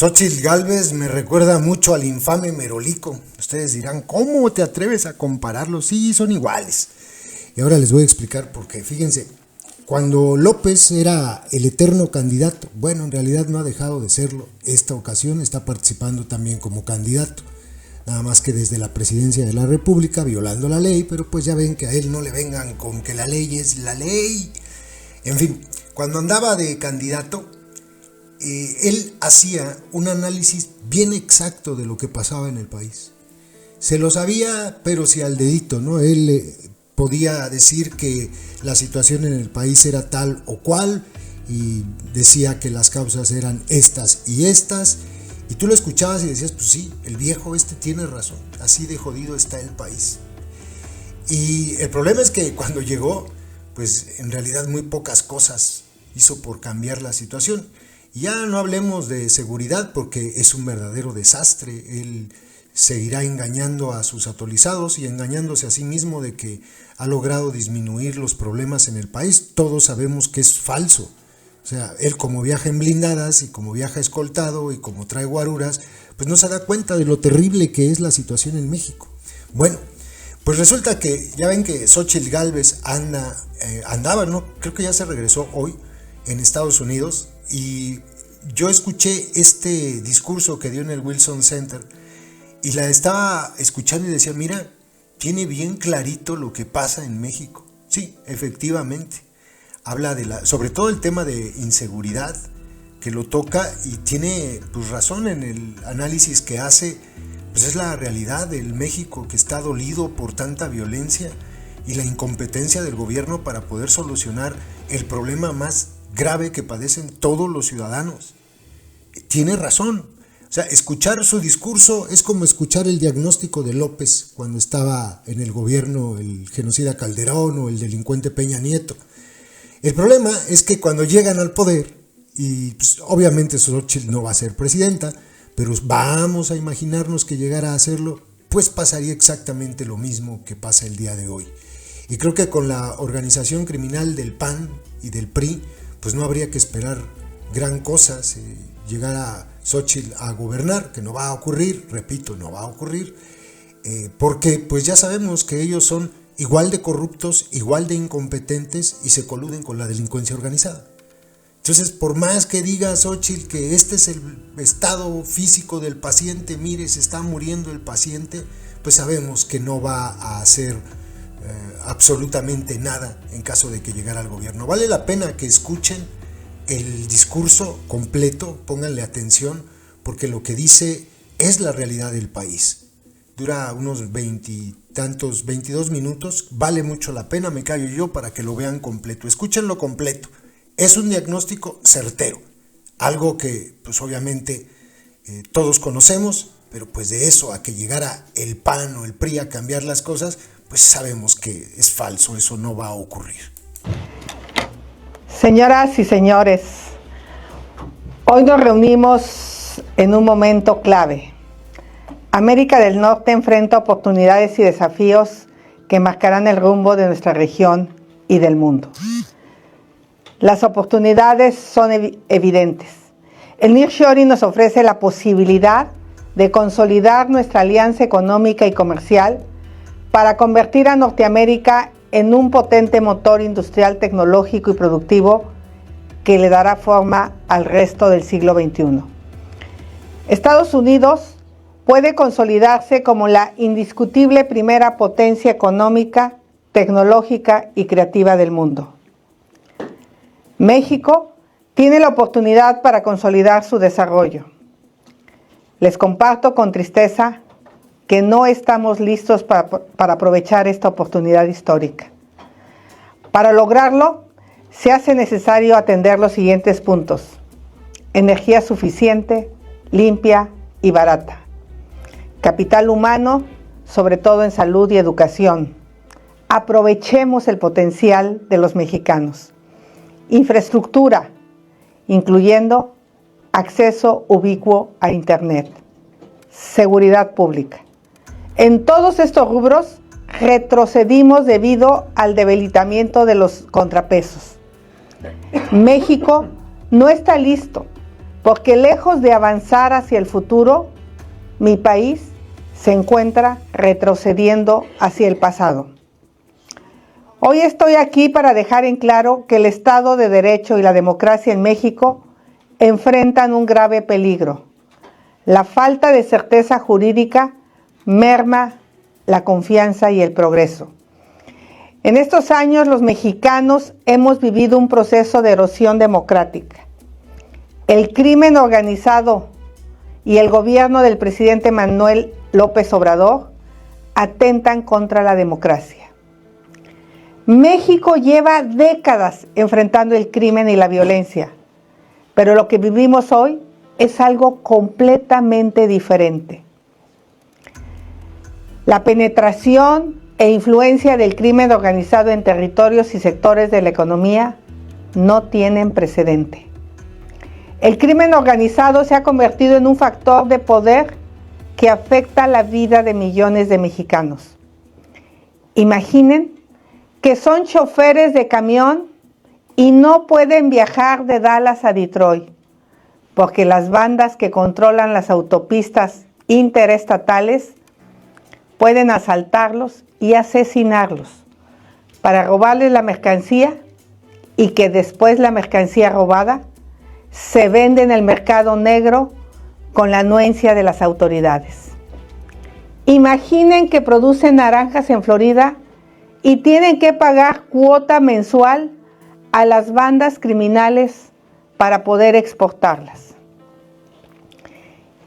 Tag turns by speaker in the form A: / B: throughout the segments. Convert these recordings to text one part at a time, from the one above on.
A: Xóchitl Gálvez me recuerda mucho al infame Merolico. Ustedes dirán, ¿cómo te atreves a compararlos? Sí, son iguales. Y ahora les voy a explicar por qué. Fíjense, cuando López era el eterno candidato, bueno, en realidad no ha dejado de serlo. Esta ocasión está participando también como candidato. Nada más que desde la presidencia de la República, violando la ley, pero pues ya ven que a él no le vengan con que la ley es la ley. En fin, cuando andaba de candidato, él hacía un análisis bien exacto de lo que pasaba en el país. Se lo sabía, pero sí al dedito, ¿no? Él podía decir que la situación en el país era tal o cual y decía que las causas eran estas y estas, y tú lo escuchabas y decías, pues sí, el viejo tiene razón, así de jodido está el país. Y el problema es que cuando llegó, pues en realidad muy pocas cosas hizo por cambiar la situación. Y ya no hablemos de seguridad porque es un verdadero desastre. Él seguirá engañando a sus atolizados y engañándose a sí mismo de que ha logrado disminuir los problemas en el país. Todos sabemos que es falso. O sea, él como viaja en blindadas y como viaja escoltado y como trae guaruras, pues no se da cuenta de lo terrible que es la situación en México. Bueno, pues resulta que ya ven que Xóchitl Gálvez andaba, ¿no? Creo que ya se regresó hoy en Estados Unidos, y yo escuché este discurso que dio en el Wilson Center y la estaba escuchando y decía, mira, tiene bien clarito lo que pasa en México. Sí, efectivamente. Habla sobre todo el tema de inseguridad, que lo toca y tiene pues razón en el análisis que hace. Pues es la realidad del México que está dolido por tanta violencia y la incompetencia del gobierno para poder solucionar el problema más grave que padecen todos los ciudadanos. Tiene razón. O sea, escuchar su discurso es como escuchar el diagnóstico de López cuando estaba en el gobierno el genocida Calderón o el delincuente Peña Nieto. El problema es que cuando llegan al poder, y pues, obviamente Xóchitl no va a ser presidenta, pero vamos a imaginarnos que llegara a hacerlo, pues pasaría exactamente lo mismo que pasa el día de hoy. Y creo que con la organización criminal del PAN y del PRI, pues no habría que esperar gran cosa si llegara Xóchitl a gobernar, que no va a ocurrir, repito, no va a ocurrir, porque pues ya sabemos que ellos son igual de corruptos, igual de incompetentes y se coluden con la delincuencia organizada. Entonces, por más que diga Xóchitl que este es el estado físico del paciente, mire, se está muriendo el paciente, pues sabemos que no va a hacer absolutamente nada en caso de que llegara al gobierno. Vale la pena que escuchen el discurso completo, pónganle atención, porque lo que dice es la realidad del país. Dura unos 22 minutos, vale mucho la pena, me callo yo para que lo vean completo. Escúchenlo completo. Es un diagnóstico certero, algo que pues obviamente todos conocemos, pero pues de eso a que llegara el PAN o el PRI a cambiar las cosas, pues sabemos que es falso, eso no va a ocurrir.
B: Señoras y señores, hoy nos reunimos en un momento clave. América del Norte enfrenta oportunidades y desafíos que marcarán el rumbo de nuestra región y del mundo. Las oportunidades son evidentes. El nearshoring nos ofrece la posibilidad de consolidar nuestra alianza económica y comercial para convertir a Norteamérica en un potente motor industrial, tecnológico y productivo que le dará forma al resto del siglo XXI. Estados Unidos puede consolidarse como la indiscutible primera potencia económica, tecnológica y creativa del mundo. México tiene la oportunidad para consolidar su desarrollo. Les comparto con tristeza que no estamos listos para aprovechar esta oportunidad histórica. Para lograrlo, se hace necesario atender los siguientes puntos: energía suficiente, limpia y barata; capital humano, sobre todo en salud y educación. Aprovechemos el potencial de los mexicanos. Infraestructura, incluyendo acceso ubicuo a Internet. Seguridad pública. En todos estos rubros retrocedimos debido al debilitamiento de los contrapesos. México no está listo porque lejos de avanzar hacia el futuro, mi país se encuentra retrocediendo hacia el pasado. Hoy estoy aquí para dejar en claro que el Estado de Derecho y la democracia en México enfrentan un grave peligro. La falta de certeza jurídica merma la confianza y el progreso. En estos años los mexicanos hemos vivido un proceso de erosión democrática. El crimen organizado y el gobierno del presidente Manuel López Obrador atentan contra la democracia. México lleva décadas enfrentando el crimen y la violencia, pero lo que vivimos hoy es algo completamente diferente. La penetración e influencia del crimen organizado en territorios y sectores de la economía no tienen precedente. El crimen organizado se ha convertido en un factor de poder que afecta la vida de millones de mexicanos. Imaginen que son choferes de camión y no pueden viajar de Dallas a Detroit, porque las bandas que controlan las autopistas interestatales pueden asaltarlos y asesinarlos para robarles la mercancía y que después la mercancía robada se vende en el mercado negro con la anuencia de las autoridades. Imaginen que producen naranjas en Florida y tienen que pagar cuota mensual a las bandas criminales para poder exportarlas.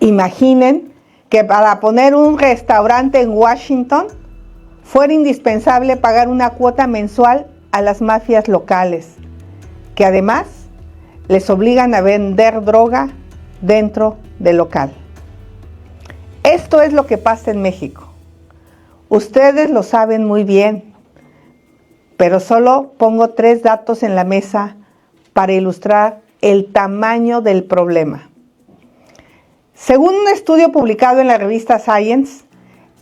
B: Imaginen que para poner un restaurante en Washington fuera indispensable pagar una cuota mensual a las mafias locales, que además les obligan a vender droga dentro del local. Esto es lo que pasa en México. Ustedes lo saben muy bien, pero solo pongo 3 datos en la mesa para ilustrar el tamaño del problema. Según un estudio publicado en la revista Science,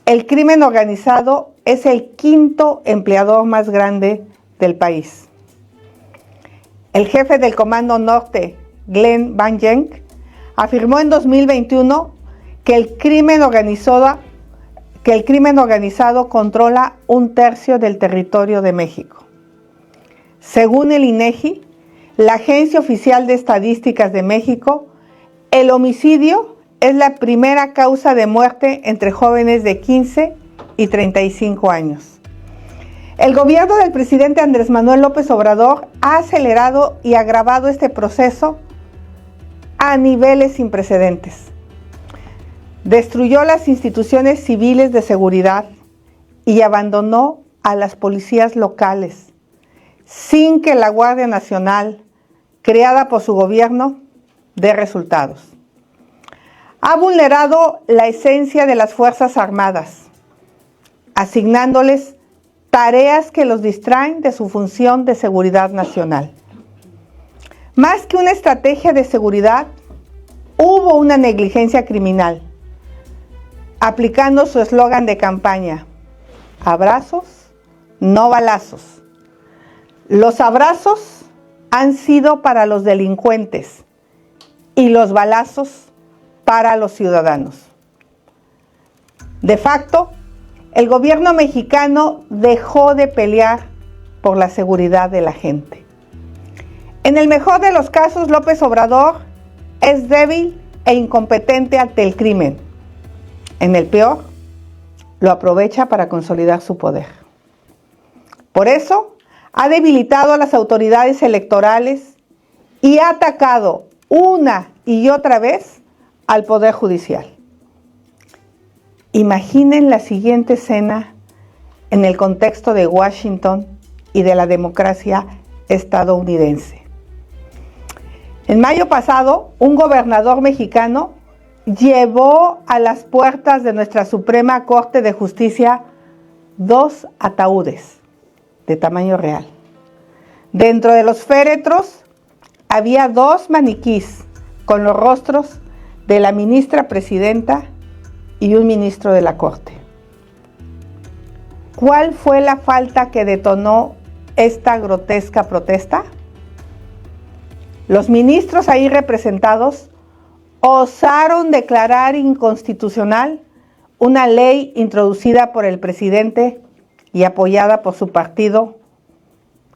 B: el crimen organizado es el 5º empleador más grande del país. El jefe del Comando Norte, Glenn Van Genk, afirmó en 2021 que el crimen organizado controla 1/3 del territorio de México. Según el INEGI, la Agencia Oficial de Estadísticas de México, el homicidio es la primera causa de muerte entre jóvenes de 15 y 35 años. El gobierno del presidente Andrés Manuel López Obrador ha acelerado y agravado este proceso a niveles sin precedentes. Destruyó las instituciones civiles de seguridad y abandonó a las policías locales, sin que la Guardia Nacional, creada por su gobierno, dé resultados. Ha vulnerado la esencia de las Fuerzas Armadas, asignándoles tareas que los distraen de su función de seguridad nacional. Más que una estrategia de seguridad, hubo una negligencia criminal, aplicando su eslogan de campaña: abrazos, no balazos. Los abrazos han sido para los delincuentes y los balazos para los ciudadanos. De facto, el gobierno mexicano dejó de pelear por la seguridad de la gente. En el mejor de los casos, López Obrador es débil e incompetente ante el crimen. En el peor, lo aprovecha para consolidar su poder. Por eso, ha debilitado a las autoridades electorales y ha atacado una y otra vez al Poder Judicial. Imaginen la siguiente escena en el contexto de Washington y de la democracia estadounidense. En mayo pasado, un gobernador mexicano llevó a las puertas de nuestra Suprema Corte de Justicia 2 ataúdes de tamaño real. Dentro de los féretros había 2 maniquís con los rostros de la ministra presidenta y un ministro de la Corte. ¿Cuál fue la falta que detonó esta grotesca protesta? Los ministros ahí representados osaron declarar inconstitucional una ley introducida por el presidente y apoyada por su partido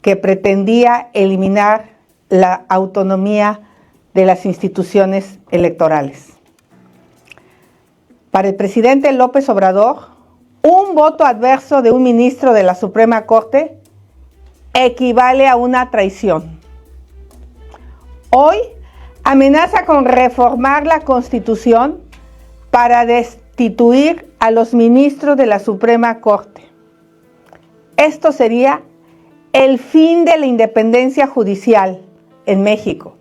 B: que pretendía eliminar la autonomía de las instituciones electorales. Para el presidente López Obrador, un voto adverso de un ministro de la Suprema Corte equivale a una traición. Hoy amenaza con reformar la Constitución para destituir a los ministros de la Suprema Corte. Esto sería el fin de la independencia judicial en México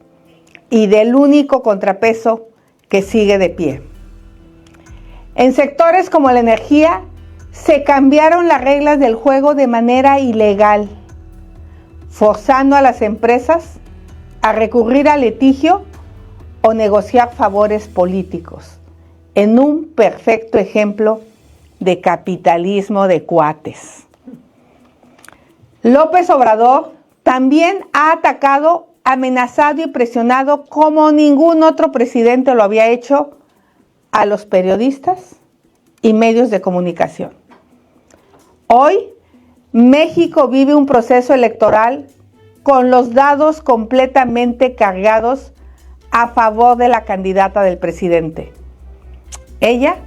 B: y del único contrapeso que sigue de pie. En sectores como la energía, se cambiaron las reglas del juego de manera ilegal, forzando a las empresas a recurrir al litigio o negociar favores políticos, en un perfecto ejemplo de capitalismo de cuates. López Obrador también ha atacado, amenazado y presionado como ningún otro presidente lo había hecho a los periodistas y medios de comunicación. Hoy, México vive un proceso electoral con los dados completamente cargados a favor de la candidata del presidente. Ella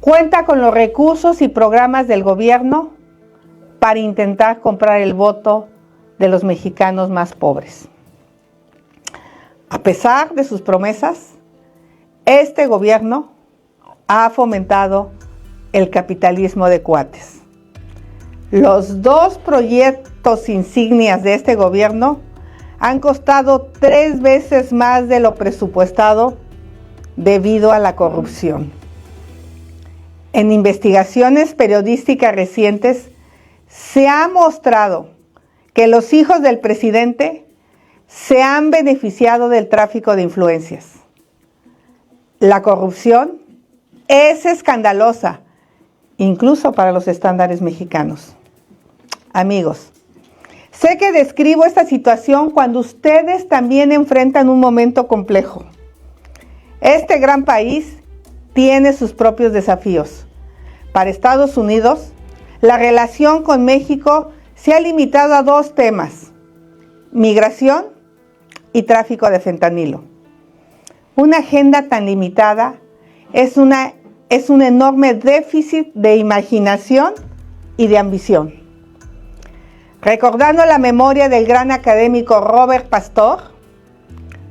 B: cuenta con los recursos y programas del gobierno para intentar comprar el voto de los mexicanos más pobres. A pesar de sus promesas, este gobierno ha fomentado el capitalismo de cuates. Los dos proyectos insignias de este gobierno han costado 3 veces más de lo presupuestado debido a la corrupción. En investigaciones periodísticas recientes se ha mostrado que los hijos del presidente se han beneficiado del tráfico de influencias. La corrupción es escandalosa, incluso para los estándares mexicanos. Amigos, sé que describo esta situación cuando ustedes también enfrentan un momento complejo. Este gran país tiene sus propios desafíos. Para Estados Unidos, la relación con México se ha limitado a 2 temas: migración y tráfico de fentanilo. Una agenda tan limitada es un enorme déficit de imaginación y de ambición. Recordando la memoria del gran académico Robert Pastor,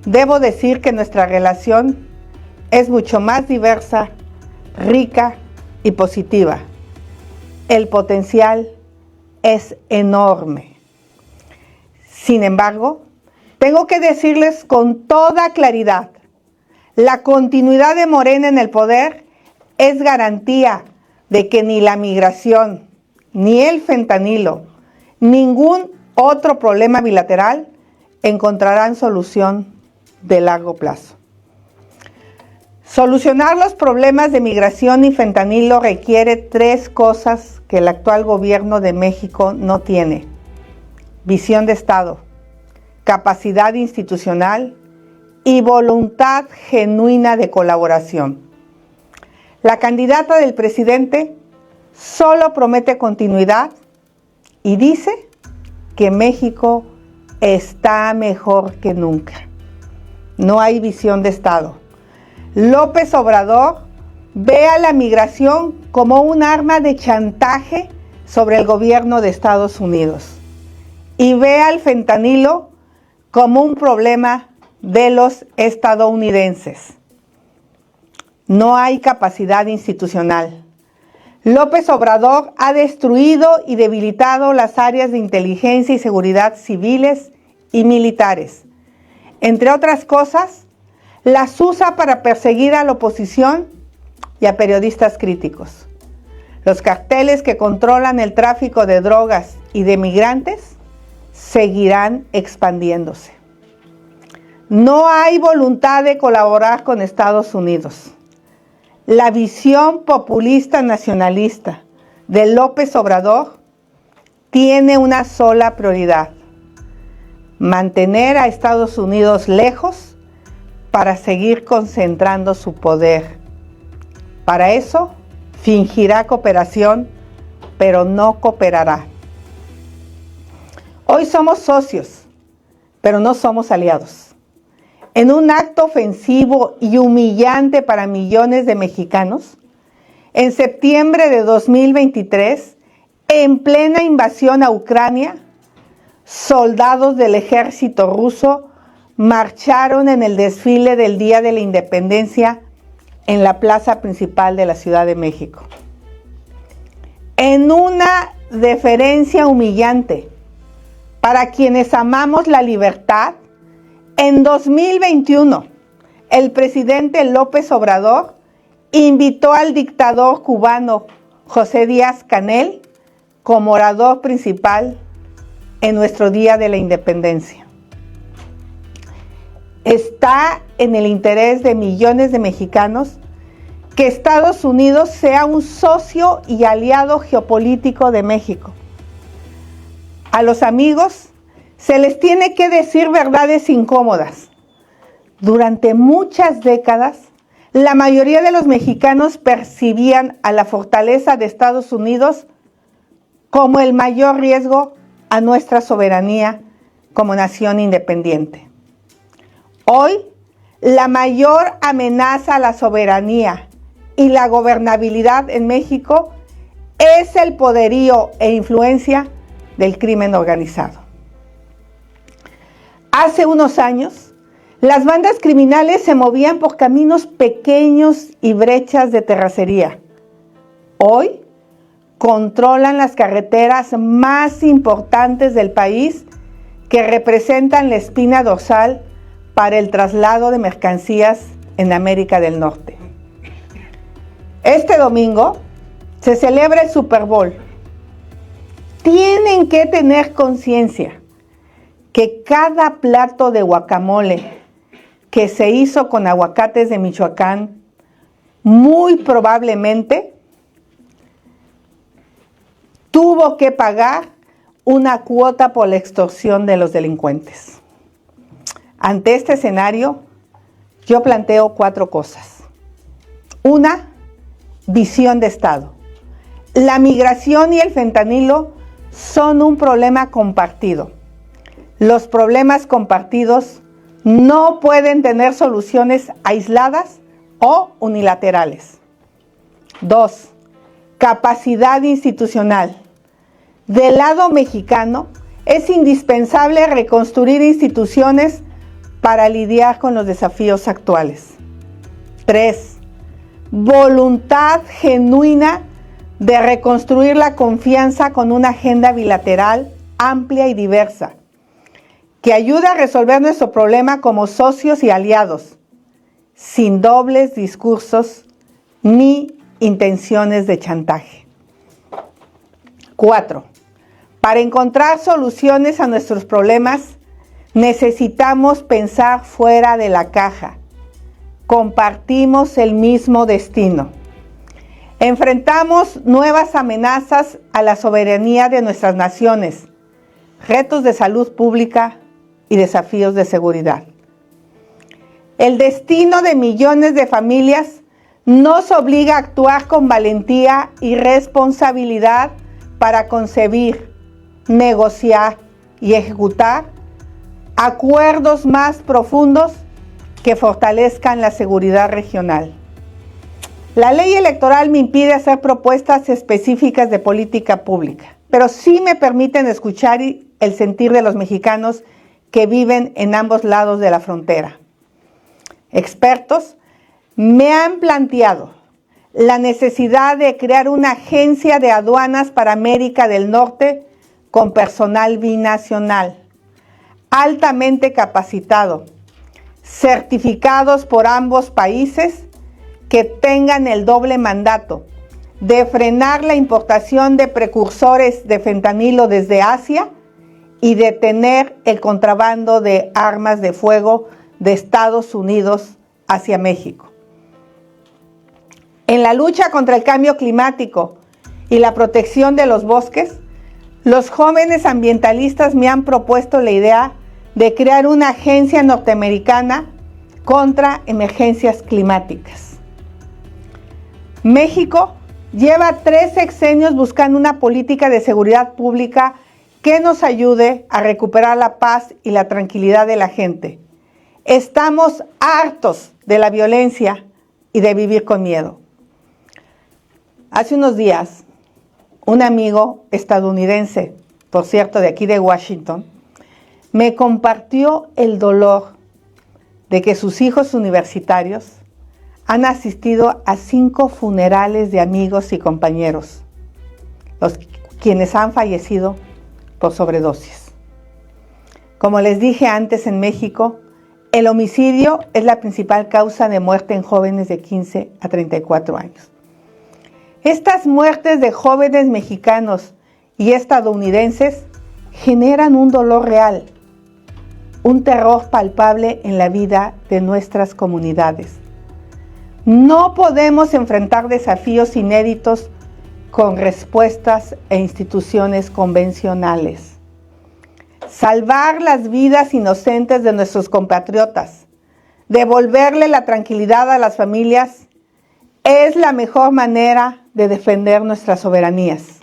B: debo decir que nuestra relación es mucho más diversa, rica y positiva. El potencial es enorme. Sin embargo, tengo que decirles con toda claridad, la continuidad de Morena en el poder es garantía de que ni la migración, ni el fentanilo, ningún otro problema bilateral encontrarán solución de largo plazo. Solucionar los problemas de migración y fentanilo requiere 3 cosas que el actual gobierno de México no tiene: visión de Estado, capacidad institucional y voluntad genuina de colaboración. La candidata del presidente solo promete continuidad y dice que México está mejor que nunca. No hay visión de Estado. López Obrador ve a la migración como un arma de chantaje sobre el gobierno de Estados Unidos y ve al fentanilo como un problema de los estadounidenses. No hay capacidad institucional. López Obrador ha destruido y debilitado las áreas de inteligencia y seguridad civiles y militares. Entre otras cosas, las usa para perseguir a la oposición y a periodistas críticos. Los carteles que controlan el tráfico de drogas y de migrantes seguirán expandiéndose. No hay voluntad de colaborar con Estados Unidos. La visión populista nacionalista de López Obrador tiene una sola prioridad: mantener a Estados Unidos lejos para seguir concentrando su poder. Para eso, fingirá cooperación, pero no cooperará. Hoy somos socios, pero no somos aliados. En un acto ofensivo y humillante para millones de mexicanos, en septiembre de 2023, en plena invasión a Ucrania, soldados del ejército ruso marcharon en el desfile del Día de la Independencia en la plaza principal de la Ciudad de México. En una deferencia humillante para quienes amamos la libertad, en 2021 el presidente López Obrador invitó al dictador cubano José Díaz-Canel como orador principal en nuestro Día de la Independencia. Está en el interés de millones de mexicanos que Estados Unidos sea un socio y aliado geopolítico de México. A los amigos se les tiene que decir verdades incómodas. Durante muchas décadas, la mayoría de los mexicanos percibían a la fortaleza de Estados Unidos como el mayor riesgo a nuestra soberanía como nación independiente. Hoy, la mayor amenaza a la soberanía y la gobernabilidad en México es el poderío e influencia del crimen organizado. Hace unos años, las bandas criminales se movían por caminos pequeños y brechas de terracería. Hoy, controlan las carreteras más importantes del país que representan la espina dorsal para el traslado de mercancías en América del Norte. Este domingo se celebra el Super Bowl. Tienen que tener conciencia que cada plato de guacamole que se hizo con aguacates de Michoacán, muy probablemente tuvo que pagar una cuota por la extorsión de los delincuentes. Ante este escenario, yo planteo 4 cosas. Una, visión de Estado. La migración y el fentanilo son un problema compartido. Los problemas compartidos no pueden tener soluciones aisladas o unilaterales. 2, capacidad institucional. Del lado mexicano, es indispensable reconstruir instituciones para lidiar con los desafíos actuales. 3, voluntad genuina de reconstruir la confianza con una agenda bilateral amplia y diversa, que ayude a resolver nuestro problema como socios y aliados, sin dobles discursos ni intenciones de chantaje. 4, para encontrar soluciones a nuestros problemas, necesitamos pensar fuera de la caja. Compartimos el mismo destino. Enfrentamos nuevas amenazas a la soberanía de nuestras naciones, retos de salud pública y desafíos de seguridad. El destino de millones de familias nos obliga a actuar con valentía y responsabilidad para concebir, negociar y ejecutar acuerdos más profundos que fortalezcan la seguridad regional. La ley electoral me impide hacer propuestas específicas de política pública, pero sí me permiten escuchar el sentir de los mexicanos que viven en ambos lados de la frontera. Expertos me han planteado la necesidad de crear una agencia de aduanas para América del Norte con personal binacional, altamente capacitado, certificados por ambos países, que tengan el doble mandato de frenar la importación de precursores de fentanilo desde Asia y detener el contrabando de armas de fuego de Estados Unidos hacia México. En la lucha contra el cambio climático y la protección de los bosques, los jóvenes ambientalistas me han propuesto la idea de crear una agencia norteamericana contra emergencias climáticas. México lleva 3 sexenios buscando una política de seguridad pública que nos ayude a recuperar la paz y la tranquilidad de la gente. Estamos hartos de la violencia y de vivir con miedo. Hace unos días, un amigo estadounidense, por cierto, de aquí de Washington, me compartió el dolor de que sus hijos universitarios han asistido a 5 funerales de amigos y compañeros, quienes han fallecido por sobredosis. Como les dije antes, en México, el homicidio es la principal causa de muerte en jóvenes de 15 a 34 años. Estas muertes de jóvenes mexicanos y estadounidenses generan un dolor real, un terror palpable en la vida de nuestras comunidades. No podemos enfrentar desafíos inéditos con respuestas e instituciones convencionales. Salvar las vidas inocentes de nuestros compatriotas, devolverle la tranquilidad a las familias, es la mejor manera de defender nuestras soberanías.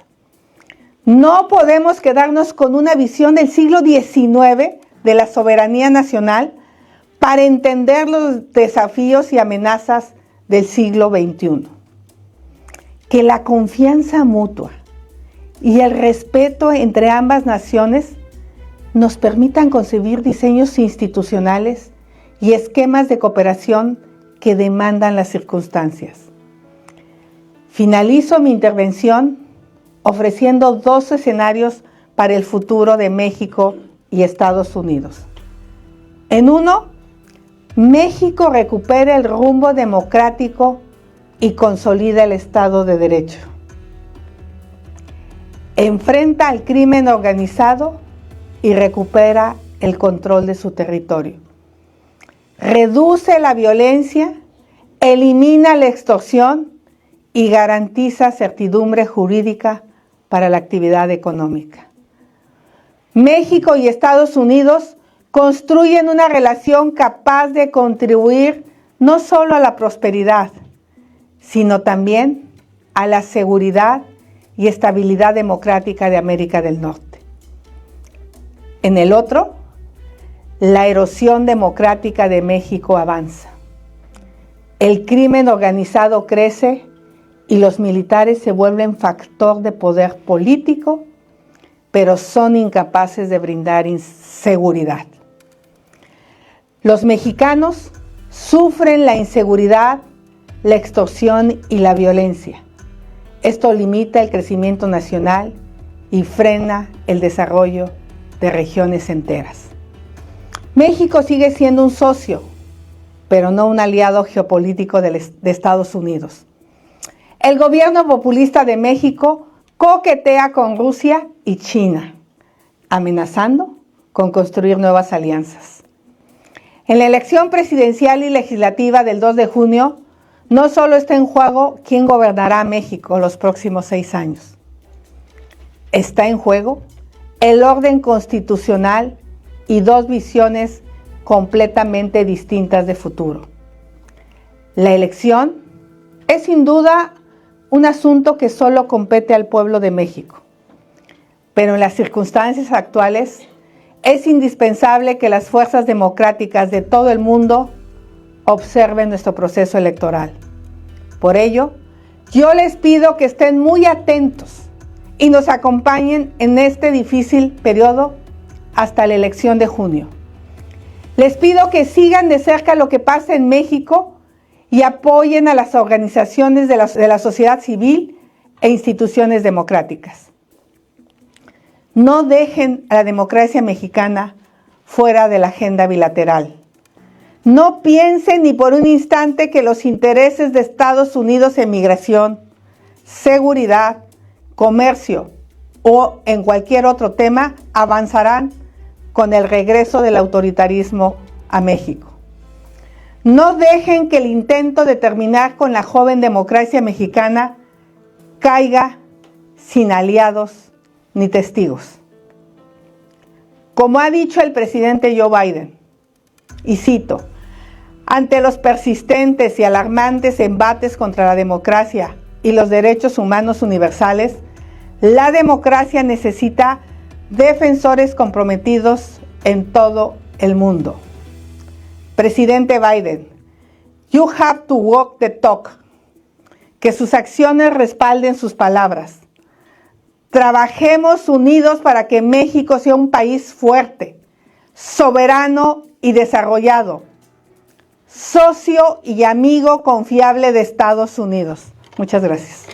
B: No podemos quedarnos con una visión del siglo XIX de la soberanía nacional para entender los desafíos y amenazas del siglo XXI. Que la confianza mutua y el respeto entre ambas naciones nos permitan concebir diseños institucionales y esquemas de cooperación que demandan las circunstancias. Finalizo mi intervención ofreciendo 2 escenarios para el futuro de México y Estados Unidos. En uno, México recupera el rumbo democrático y consolida el Estado de Derecho. Enfrenta al crimen organizado y recupera el control de su territorio. Reduce la violencia, elimina la extorsión y garantiza certidumbre jurídica para la actividad económica. México y Estados Unidos construyen una relación capaz de contribuir no solo a la prosperidad, sino también a la seguridad y estabilidad democrática de América del Norte. En el otro, la erosión democrática de México avanza. El crimen organizado crece y los militares se vuelven factor de poder político, pero son incapaces de brindar seguridad. Los mexicanos sufren la inseguridad, la extorsión y la violencia. Esto limita el crecimiento nacional y frena el desarrollo de regiones enteras. México sigue siendo un socio, pero no un aliado geopolítico de Estados Unidos. El gobierno populista de México coquetea con Rusia y China, amenazando con construir nuevas alianzas. En la elección presidencial y legislativa del 2 de junio, no solo está en juego quién gobernará México los próximos 6 años. Está en juego el orden constitucional y 2 visiones completamente distintas de futuro. La elección es sin duda un asunto que solo compete al pueblo de México, pero en las circunstancias actuales es indispensable que las fuerzas democráticas de todo el mundo observen nuestro proceso electoral. Por ello, yo les pido que estén muy atentos y nos acompañen en este difícil periodo hasta la elección de junio. Les pido que sigan de cerca lo que pasa en México y apoyen a las organizaciones de la sociedad civil e instituciones democráticas. No dejen a la democracia mexicana fuera de la agenda bilateral. No piensen ni por un instante que los intereses de Estados Unidos en migración, seguridad, comercio o en cualquier otro tema avanzarán con el regreso del autoritarismo a México. No dejen que el intento de terminar con la joven democracia mexicana caiga sin aliados ni testigos. Como ha dicho el presidente Joe Biden, y cito, Ante los persistentes y alarmantes embates contra la democracia y los derechos humanos universales, la democracia necesita defensores comprometidos en todo el mundo. Presidente Biden, you have to walk the talk. Que sus acciones respalden sus palabras. Trabajemos unidos para que México sea un país fuerte, soberano y desarrollado, socio y amigo confiable de Estados Unidos. Muchas gracias.